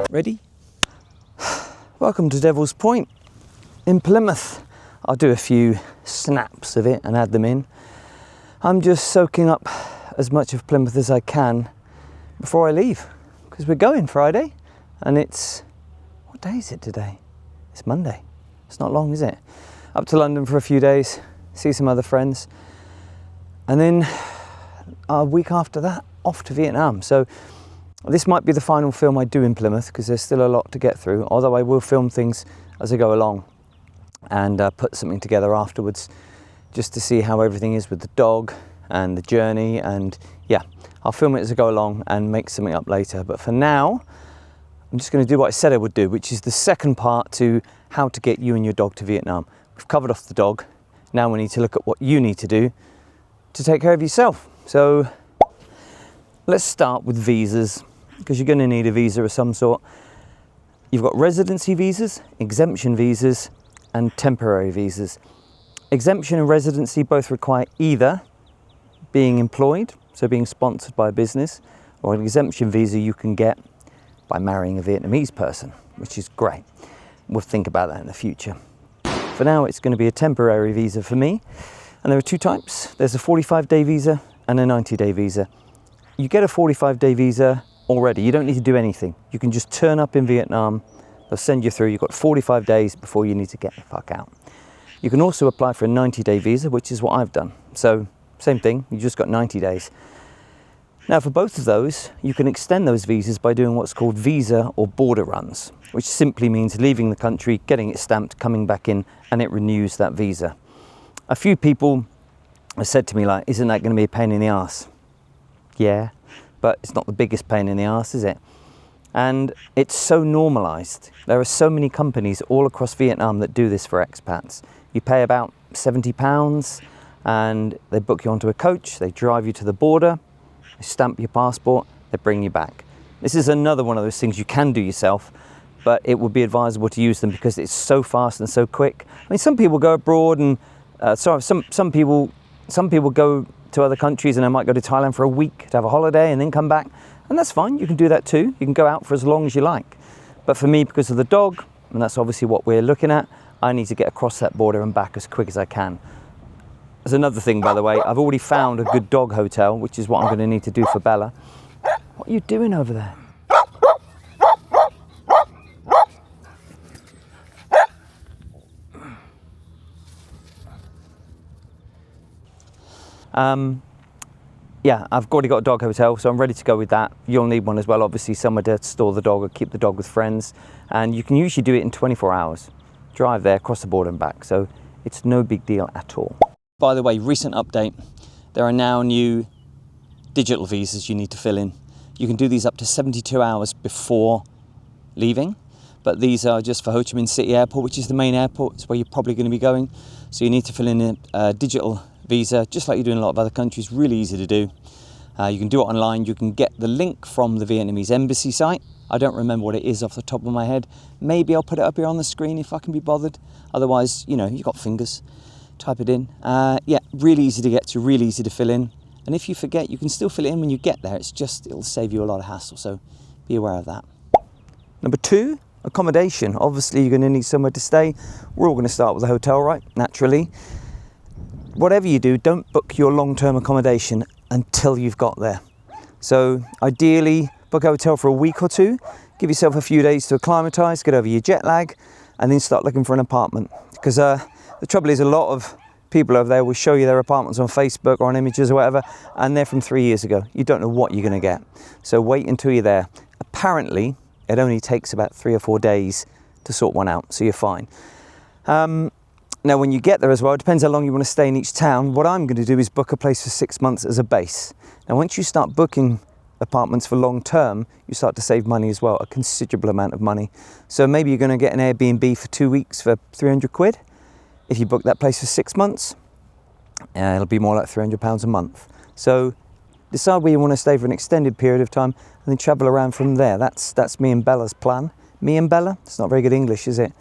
Ready? Welcome to Devil's Point in Plymouth. I'll do a few snaps of it and add them in. I'm just soaking up as much of Plymouth as I can before I leave, because we're going Friday, and it's, what day is it today? It's Monday. It's not long, is it? Up to London for a few days, see some other friends, and then a week after that, off to Vietnam. So this might be the final film I do in Plymouth, because there's still a lot to get through, although I will film things as I go along and put something together afterwards just to see how everything is with the dog and the journey, and yeah, I'll film it as I go along and make something up later. But for now, I'm just going to do what I said I would do, which is the second part to how to get you and your dog to Vietnam. We've covered off the dog, now we need to look at what you need to do to take care of yourself. So let's start with visas, because you're going to need a visa of some sort. You've got residency visas, exemption visas, and temporary visas. Exemption and residency both require either being employed, so being sponsored by a business, or an exemption visa you can get by marrying a Vietnamese person, which is great. We'll think about that in the future. For now, it's going to be a temporary visa for me, and there are two types. There's a 45-day visa and a 90-day visa. You get a 45-day visa already. You don't need to do anything. You can just turn up in Vietnam. They'll send you through. You've got 45 days before you need to get the fuck out. You can also apply for a 90-day visa, which is what I've done. So same thing, you just got 90 days. Now for both of those, you can extend those visas by doing what's called visa or border runs, which simply means leaving the country, getting it stamped, coming back in, and it renews that visa. A few people have said to me, like, isn't that going to be a pain in the arse? Yeah, but it's not the biggest pain in the arse, is it? And it's so normalised. There are so many companies all across Vietnam that do this for expats. You pay about £70 and they book you onto a coach, they drive you to the border, they stamp your passport, they bring you back. This is another one of those things you can do yourself, but it would be advisable to use them because it's so fast and so quick. I mean, some people go abroad and, some people go to other countries and they might go to Thailand for a week to have a holiday and then come back. And that's fine, you can do that too. You can go out for as long as you like. But for me, because of the dog, and that's obviously what we're looking at, I need to get across that border and back as quick as I can. There's another thing, by the way, I've already found a good dog hotel, which is what I'm going to need to do for Bella. What are you doing over there? Yeah, I've already got a dog hotel, so I'm ready to go with that. You'll need one as well, obviously, somewhere to store the dog or keep the dog with friends. And you can usually do it in 24 hours. Drive there, cross the border and back. So it's no big deal at all. By the way, recent update. There are now new digital visas you need to fill in. You can do these up to 72 hours before leaving. But these are just for Ho Chi Minh City Airport, which is the main airport. It's where you're probably going to be going. So you need to fill in a digital visa, just like you do in a lot of other countries. Really easy to do. You can do it online. You can get the link from the Vietnamese embassy site. I don't remember what it is off the top of my head. Maybe I'll put it up here on the screen if I can be bothered. Otherwise, you know, you've got fingers. Type it in. Yeah, really easy to get to, really easy to fill in. And if you forget, you can still fill it in when you get there. It'll save you a lot of hassle, so be aware of that. Number 2, accommodation. Obviously, you're going to need somewhere to stay. We're all going to start with a hotel, right? Naturally. Whatever you do, don't book your long-term accommodation until you've got there. So ideally, book a hotel for a week or two, give yourself a few days to acclimatise, get over your jet lag, and then start looking for an apartment. Because the trouble is, a lot of people over there will show you their apartments on Facebook or on images or whatever, and they're from 3 years ago. You don't know what you're going to get. So wait until you're there. Apparently, it only takes about 3 or 4 days to sort one out, so you're fine. Now, when you get there as well, it depends how long you want to stay in each town. What I'm going to do is book a place for 6 months as a base. Now, once you start booking apartments for long term, you start to save money as well, a considerable amount of money. So maybe you're going to get an Airbnb for 2 weeks for 300 quid. If you book that place for 6 months, it'll be more like £300 a month. So decide where you want to stay for an extended period of time and then travel around from there. That's me and Bella's plan. Me and Bella? It's not very good English, is it?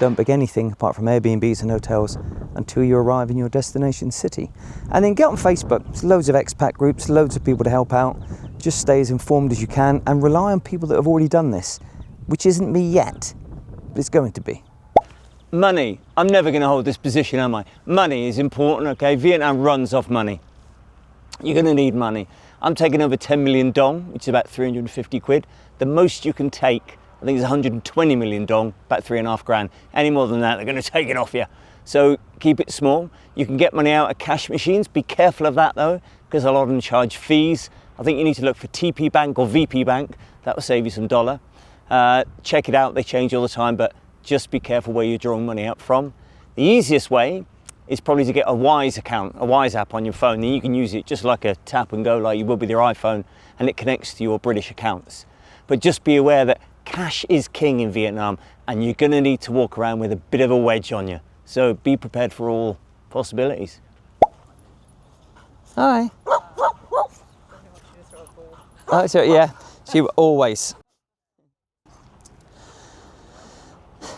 Don't book anything apart from Airbnbs and hotels until you arrive in your destination city. And then get on Facebook. There's loads of expat groups, loads of people to help out. Just stay as informed as you can and rely on people that have already done this, which isn't me yet, but it's going to be. Money. I'm never going to hold this position, am I? Money is important, okay? Vietnam runs off money. You're going to need money. I'm taking over 10 million dong, which is about 350 quid. The most you can take, I think, is 120 million dong, about 3.5 grand. Any more than that, they're going to take it off you. So keep it small. You can get money out of cash machines. Be careful of that though, because a lot of them charge fees. I think you need to look for TP Bank or VP Bank. That will save you some dollar. Check it out. They change all the time, but just be careful where you're drawing money out from. The easiest way is probably to get a Wise account, a Wise app on your phone. Then you can use it just like a tap and go like you would with your iPhone, and it connects to your British accounts. But just be aware that cash is king in Vietnam, and you're going to need to walk around with a bit of a wedge on you. So be prepared for all possibilities. Hi. Oh, so yeah, she always.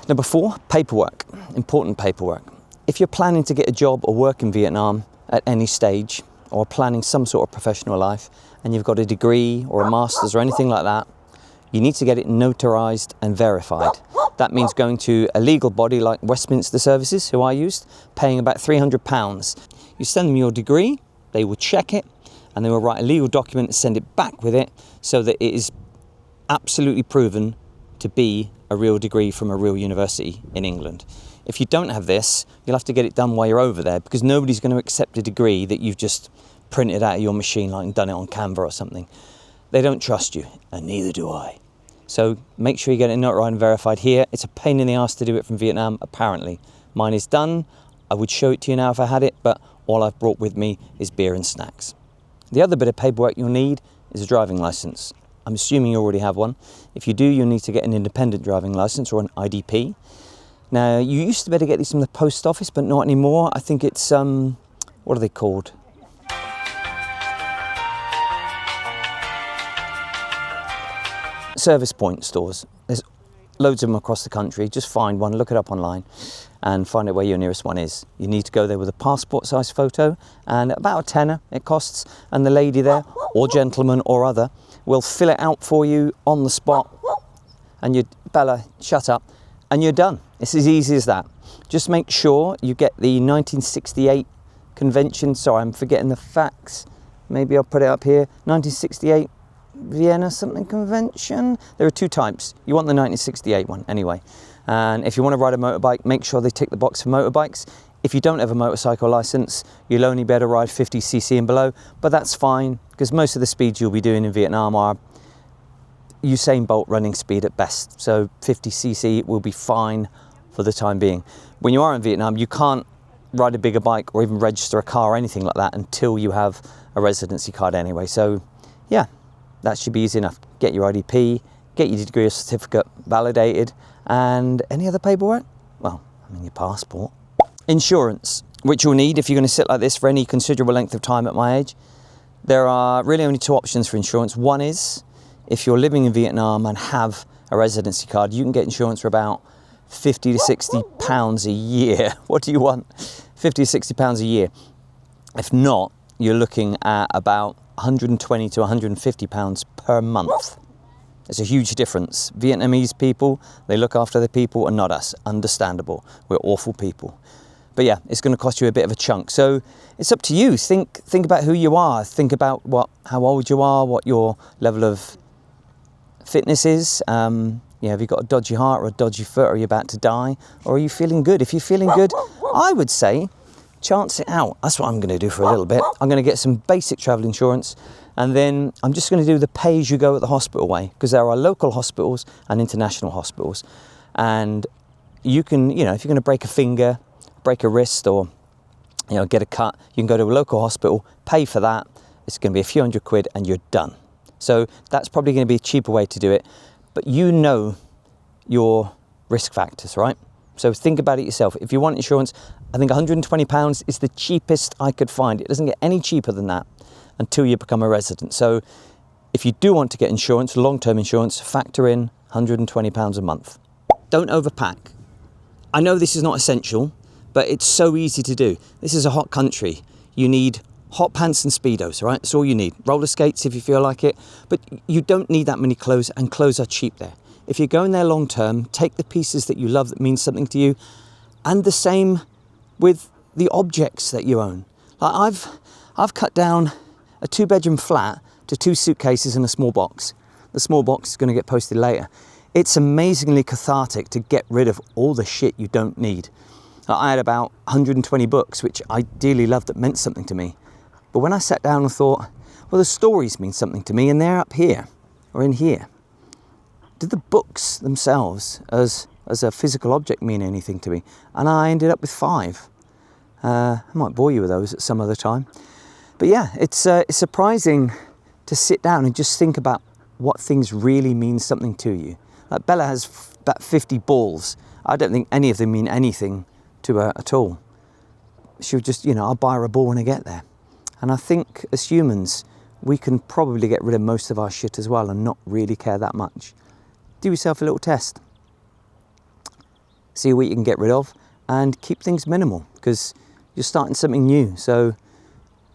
Number 4, paperwork. Important paperwork. If you're planning to get a job or work in Vietnam at any stage, or planning some sort of professional life, and you've got a degree or a master's or anything like that, you need to get it notarized and verified. That means going to a legal body like Westminster Services, who I used, paying about £300. You send them your degree, they will check it, and they will write a legal document and send it back with it so that it is absolutely proven to be a real degree from a real university in England. If you don't have this, you'll have to get it done while you're over there, because nobody's going to accept a degree that you've just printed out of your machine like and done it on Canva or something. They don't trust you, and neither do I. So make sure you get it notarized and verified here. It's a pain in the ass to do it from Vietnam, apparently. Mine is done. I would show it to you now if I had it, but all I've brought with me is beer and snacks. The other bit of paperwork you'll need is a driving license. I'm assuming you already have one. If you do, you'll need to get an independent driving license or an IDP. Now, you used to be able to get these from the post office, but not anymore. I think it's, what are they called? Service point stores. There's loads of them across the country. Just find one, look it up online and find out where your nearest one is. You need to go there with a passport size photo, and about a tenner it costs, and the lady there, or gentleman or other, will fill it out for you on the spot, and you, Bella, shut up, and you're done. It's as easy as that. Just make sure you get the 1968 convention. Sorry, I'm forgetting the facts. Maybe I'll put it up here. 1968 Vienna something convention. There are 2 types. You want the 1968 one anyway. And if you want to ride a motorbike, make sure they tick the box for motorbikes. If you don't have a motorcycle license, you'll only be able to ride 50cc and below, but that's fine, because most of the speeds you'll be doing in Vietnam are Usain Bolt running speed at best. So 50cc will be fine for the time being. When you are in Vietnam, you can't ride a bigger bike or even register a car or anything like that until you have a residency card anyway. So yeah, that should be easy enough. Get your IDP, get your degree or certificate validated, and any other paperwork? Well, I mean your passport. Insurance, which you'll need if you're going to sit like this for any considerable length of time at my age. There are really only 2 options for insurance. One is, if you're living in Vietnam and have a residency card, you can get insurance for about 50 to 60 pounds a year. What do you want? 50 to 60 pounds a year. If not, you're looking at about 120 to 150 pounds per month. It's a huge difference. Vietnamese people, they look after their people and not us. Understandable. We're awful people. But yeah, it's going to cost you a bit of a chunk. So it's up to you. Think about who you are. Think about how old you are, what your level of fitness is. Have you got a dodgy heart or a dodgy foot? Are you about to die? Or are you feeling good? If you're feeling good, I would say chance it out. That's what I'm going to do for a little bit. I'm going to get some basic travel insurance, and then I'm just going to do the pay-as-you-go at the hospital way, because there are local hospitals and international hospitals. And you can, if you're going to break a finger, break a wrist, or get a cut, you can go to a local hospital, pay for that. It's going to be a few hundred quid and you're done. So that's probably going to be a cheaper way to do it, but you know your risk factors, right? So think about it yourself. If you want insurance, I think £120 is the cheapest I could find. It doesn't get any cheaper than that until you become a resident. So if you do want to get insurance, long-term insurance, factor in £120 a month. Don't overpack. I know this is not essential, but it's so easy to do. This is a hot country. You need hot pants and Speedos, right? That's all you need. Roller skates if you feel like it, but you don't need that many clothes, and clothes are cheap there. If you're going there long term, take the pieces that you love that mean something to you, and the same with the objects that you own. Like I've cut down a 2-bedroom flat to 2 suitcases and a small box. The small box is going to get posted later. It's amazingly cathartic to get rid of all the shit you don't need. I had about 120 books, which I dearly loved, that meant something to me. But when I sat down and thought, well, the stories mean something to me, and they're up here or in here. Did the books themselves as a physical object mean anything to me? And I ended up with 5. I might bore you with those at some other time. But yeah, it's surprising to sit down and just think about what things really mean something to you. Like Bella has about 50 balls. I don't think any of them mean anything to her at all. She'll just, I'll buy her a ball when I get there. And I think as humans, we can probably get rid of most of our shit as well and not really care that much. Do yourself a little test. See what you can get rid of and keep things minimal, because you're starting something new. So,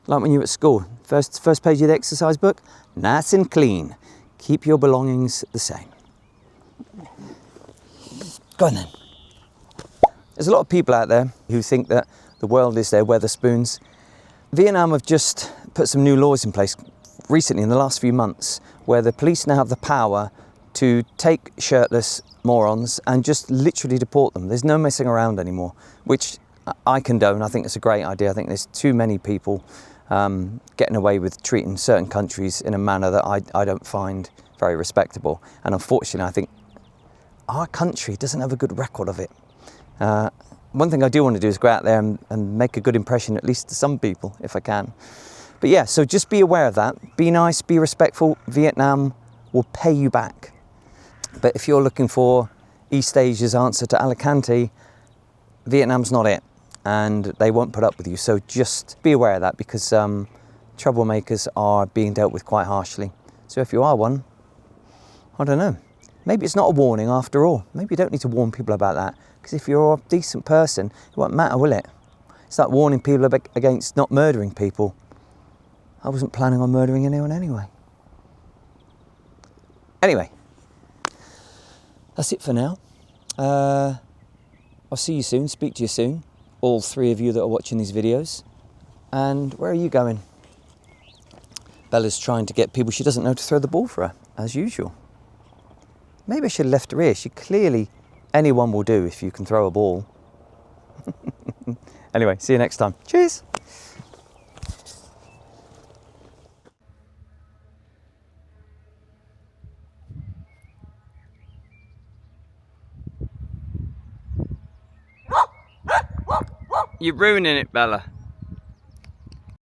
like when you're at school, first page of the exercise book, nice and clean. Keep your belongings the same. Go on then. There's a lot of people out there who think that the world is their Weatherspoons. Vietnam have just put some new laws in place recently in the last few months, where the police now have the power to take shirtless morons and just literally deport them. There's no messing around anymore, which I condone. I think it's a great idea. I think there's too many people getting away with treating certain countries in a manner that I don't find very respectable. And unfortunately, I think our country doesn't have a good record of it. One thing I do want to do is go out there and make a good impression, at least to some people, if I can. But yeah, so just be aware of that. Be nice, be respectful. Vietnam will pay you back. But if you're looking for East Asia's answer to Alicante, Vietnam's not it. And they won't put up with you. So just be aware of that, because troublemakers are being dealt with quite harshly. So if you are one, I don't know. Maybe it's not a warning after all. Maybe you don't need to warn people about that. Because if you're a decent person, it won't matter, will it? It's like warning people against not murdering people. I wasn't planning on murdering anyone anyway. Anyway, that's it for now. I'll see you soon, speak to you soon. All 3 of you that are watching these videos. And where are you going? Bella's trying to get people she doesn't know to throw the ball for her, as usual. Maybe I should have left her here. She clearly, anyone will do if you can throw a ball. Anyway, see you next time. Cheers. You're ruining it, Bella.